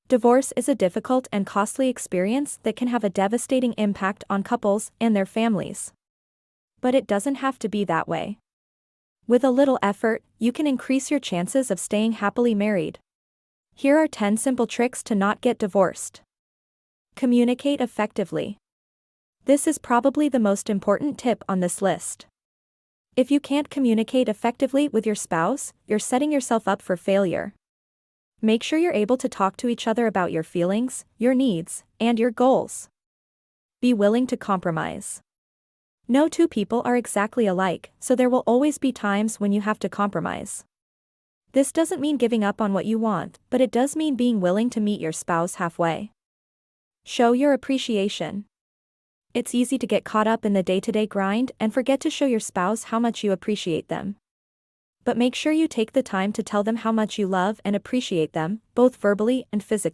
Divorce is a difficult and costly experience that can have a devastating impact on couples and their families. But it doesn't have to be that way. With a little effort, you can increase your chances of staying happily married. Here are 10 simple tricks to not get divorced. Communicate effectively. This is probably the most important tip on this list. If you can't communicate effectively with your spouse, you're setting yourself up for failure. Make sure you're able to talk to each other about your feelings, your needs, and your goals. Be willing to compromise. No two people are exactly alike, so there will always be times when you have to compromise. This doesn't mean giving up on what you want, but it does mean being willing to meet your spouse halfway. Show your appreciation. It's easy to get caught up in the day-to-day grind and forget to show your spouse how much you appreciate them. But make sure you take the time to tell them how much you love and appreciate them, both verbally and physically.